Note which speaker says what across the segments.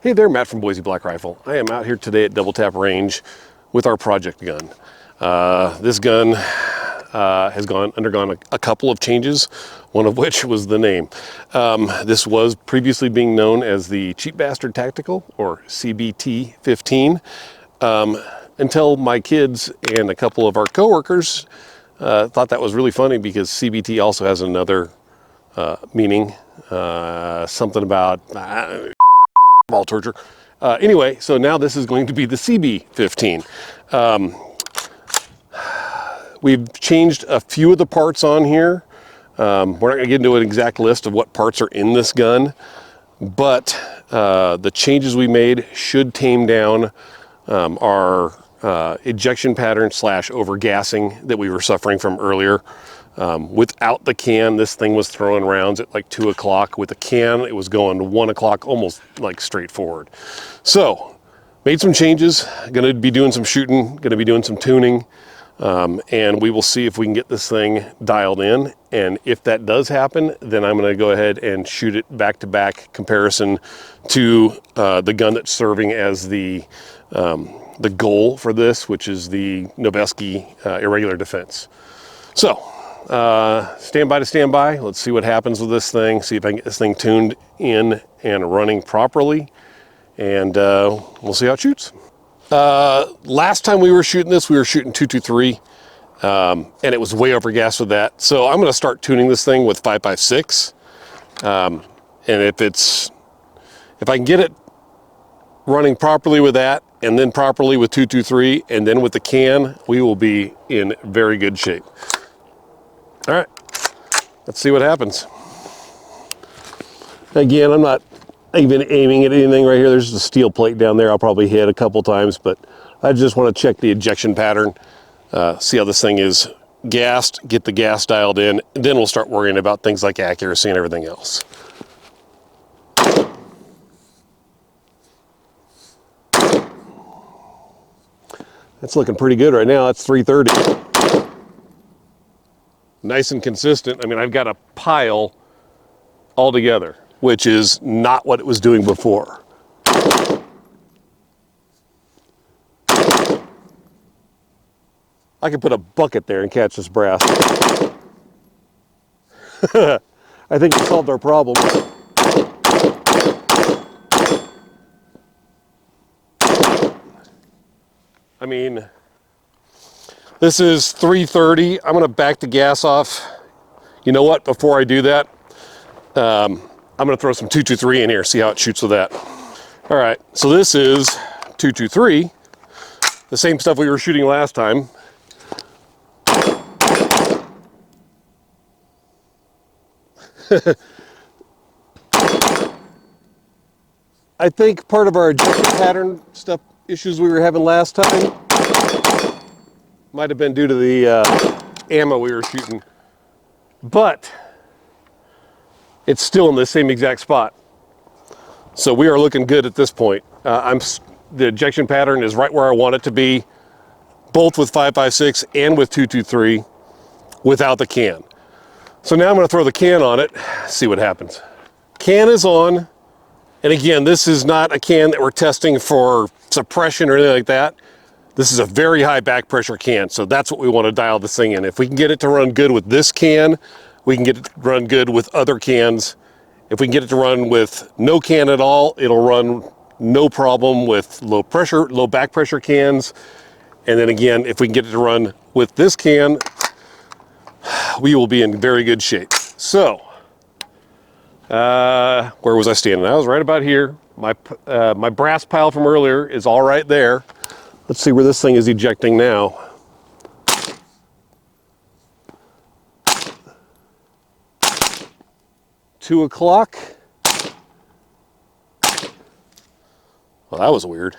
Speaker 1: Hey there, Matt from Boise Black Rifle. I am out here today at Double Tap Range with our project gun. This gun has undergone a couple of changes, one of which was the name. This was previously being known as the Cheap Bastard Tactical, or CBT-15, until my kids and a couple of our coworkers thought that was really funny because CBT also has another meaning, something about ball torture. Anyway, so now this is going to be the CB-15. We've changed a few of the parts on here. We're not going to get into an exact list of what parts are in this gun, but the changes we made should tame down our ejection pattern / overgassing that we were suffering from earlier. Without the can, this thing was throwing rounds at like 2 o'clock. With the can, it was going to 1 o'clock, almost like straight forward. So, made some changes. Going to be doing some shooting, going to be doing some tuning, and we will see if we can get this thing dialed in. And if that does happen, then I'm going to go ahead and shoot it back-to-back comparison to the gun that's serving as the goal for this, which is the Noveske Irregular Defense. So, stand by. Let's see what happens with this thing. See if I can get this thing tuned in and running properly. And we'll see how it shoots. Last time we were shooting this, we were shooting 223. And it was way overgassed with that. So I'm going to start tuning this thing with 5.56. And if I can get it running properly with that, and then properly with 223, and then with the can, we will be in very good shape. All right, let's see what happens. Again, I'm not even aiming at anything right here. There's a steel plate down there I'll probably hit a couple times, but I just want to check the ejection pattern, see how this thing is gassed, get the gas dialed in, and then we'll start worrying about things like accuracy and everything else. That's looking pretty good right now. That's 330. Nice and consistent. I mean, I've got a pile all together, which is not what it was doing before. I could put a bucket there and catch this brass. I think we solved our problem. I mean, this is 330. I'm going to back the gas off. You know what? Before I do that, I'm going to throw some 223 in here, see how it shoots with that. All right, so this is 223, the same stuff we were shooting last time. I think part of our ejection pattern stuff issues we were having last time might have been due to the ammo we were shooting, but it's still in the same exact spot. So we are looking good at this point. The ejection pattern is right where I want it to be, both with 5.56 and with 223 without the can. So now I'm going to throw the can on it, see what happens. Can is on, and again, this is not a can that we're testing for suppression or anything like that. This is a very high back pressure can, so that's what we want to dial this thing in. If we can get it to run good with this can, we can get it to run good with other cans. If we can get it to run with no can at all, it'll run no problem with low back pressure cans. And then again, if we can get it to run with this can, we will be in very good shape. So, where was I standing? I was right about here. My brass pile from earlier is all right there. Let's see where this thing is ejecting now. Two o'clock. Well, that was weird.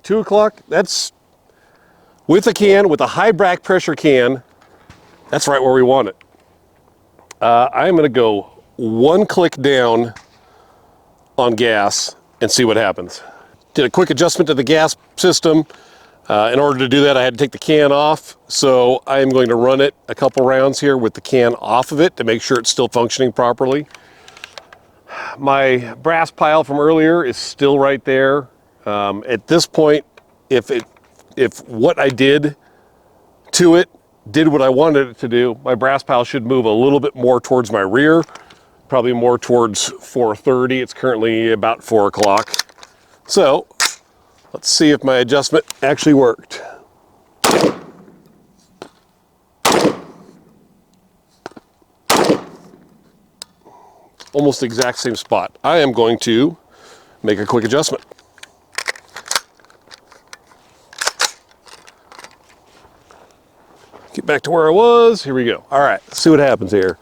Speaker 1: Two o'clock, that's with a can, with a high back pressure can, that's right where we want it. I'm gonna go one click down on gas and see what happens. Did a quick adjustment to the gas system. In order to do that, I had to take the can off, so I am going to run it a couple rounds here with the can off of it to make sure it's still functioning properly. My brass pile from earlier is still right there. At this point, if what I did to it did what I wanted it to do, my brass pile should move a little bit more towards my rear, probably more towards 4:30. It's currently about 4 o'clock. So let's see if my adjustment actually worked. Almost the exact same spot. I am going to make a quick adjustment. Get back to where I was. Here we go. All right, let's see what happens here.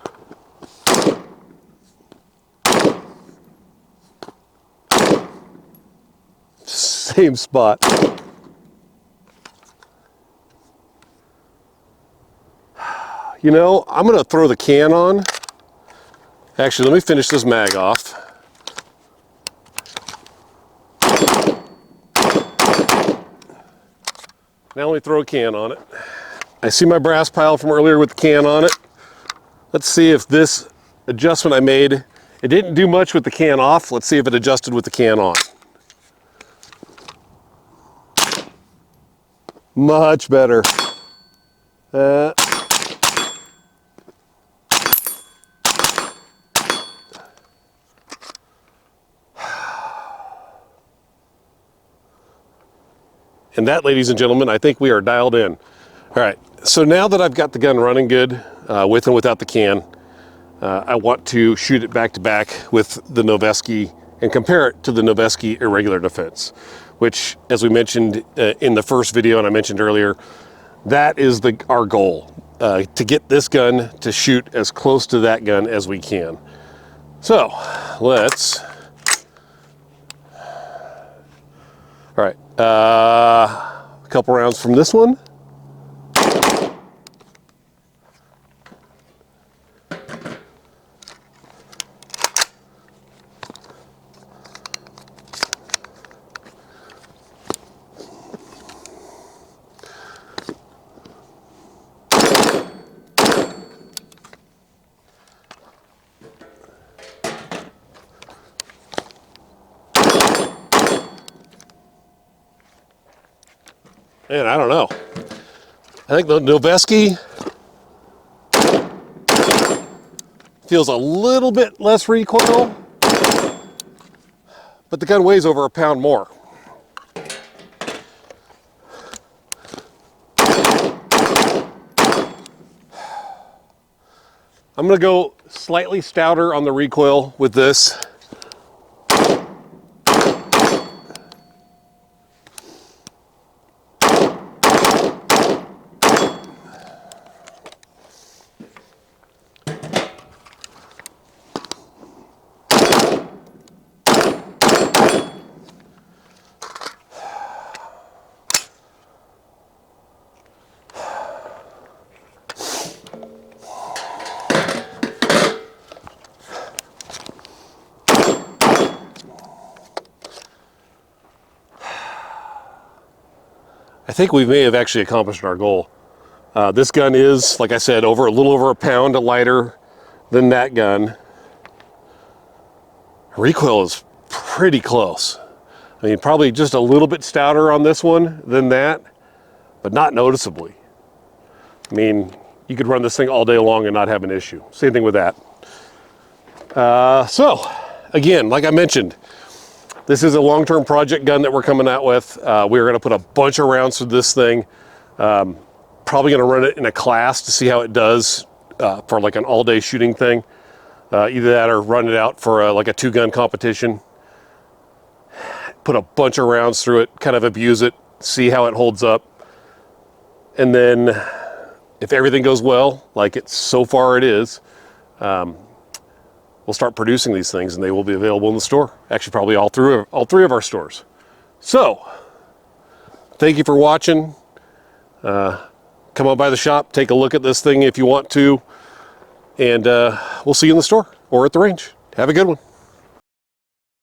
Speaker 1: Same spot. You know, I'm going to throw the can on. Actually, let me finish this mag off. Now let me throw a can on it. I see my brass pile from earlier with the can on it. Let's see if this adjustment I made, it didn't do much with the can off. Let's see if it adjusted with the can on. Much better. And that, ladies and gentlemen, I think we are dialed in. All right, so now that I've got the gun running good, with and without the can, I want to shoot it back to back with the Noveske and compare it to the Noveske Irregular Defense, which, as we mentioned in the first video and I mentioned earlier, that is our goal, to get this gun to shoot as close to that gun as we can. So let's, all right, a couple rounds from this one. Man, I don't know. I think the Noveske feels a little bit less recoil, but the gun weighs over a pound more. I'm going to go slightly stouter on the recoil with this. I think we may have actually accomplished our goal. This gun is, like I said, a little over a pound lighter than that gun. Recoil is pretty close. I mean, probably just a little bit stouter on this one than that, but not noticeably. I mean, you could run this thing all day long and not have an issue. Same thing with that. So, again, like I mentioned, this is a long-term project gun that we're coming out with. We're going to put a bunch of rounds through this thing. Probably going to run it in a class to see how it does for like an all-day shooting thing. Either that or run it out for like a two-gun competition. Put a bunch of rounds through it, kind of abuse it, see how it holds up. And then if everything goes well, like so far it is, we'll start producing these things and they will be available in the store. Actually, probably all three of our stores. So, thank you for watching. Come on by the shop, take a look at this thing if you want to, and we'll see you in the store or at the range. Have a good one.